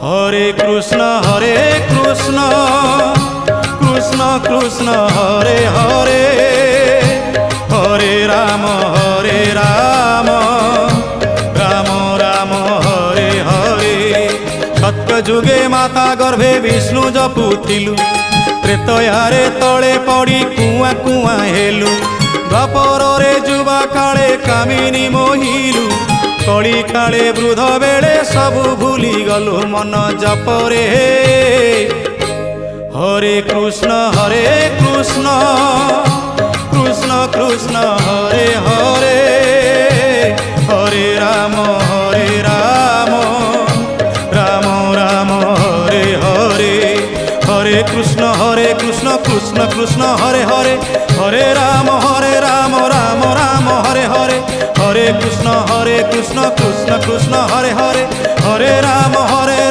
হরে কৃষ্ণ কৃষ্ণ কৃষ্ণ হরে হরে, হরে রাম রাম রাম হরে হরে। সত্যযুগে মাতা গর্ভে বিষ্ণু জপুଥିଲୁ, ତ୍ରେତୟାରେ ତଳେ ପଡ଼ି କୁଆଁ କୁଆଁ ହେଲୁ। ଦ୍ୱାପରରେ ଯୁବା କାଳେ କାମିନୀ ମୋହିଲୁ, କଳି କାଳେ ବୃଦ୍ଧ ବେଳେ ସବୁ ଭୁଲି ଗଲୁ ମନ ଜପରେ। হরে কৃষ্ণ কৃষ্ণ কৃষ্ণ হরে হরে, হরে রাম রাম রাম হরে হরে। হরে কৃষ্ণ কৃষ্ণ কৃষ্ণ হরে হরে, হরে রাম রাম রাম হরে হরে। হরে কৃষ্ণ কৃষ্ণ কৃষ্ণ হরে হরে, হরে রাম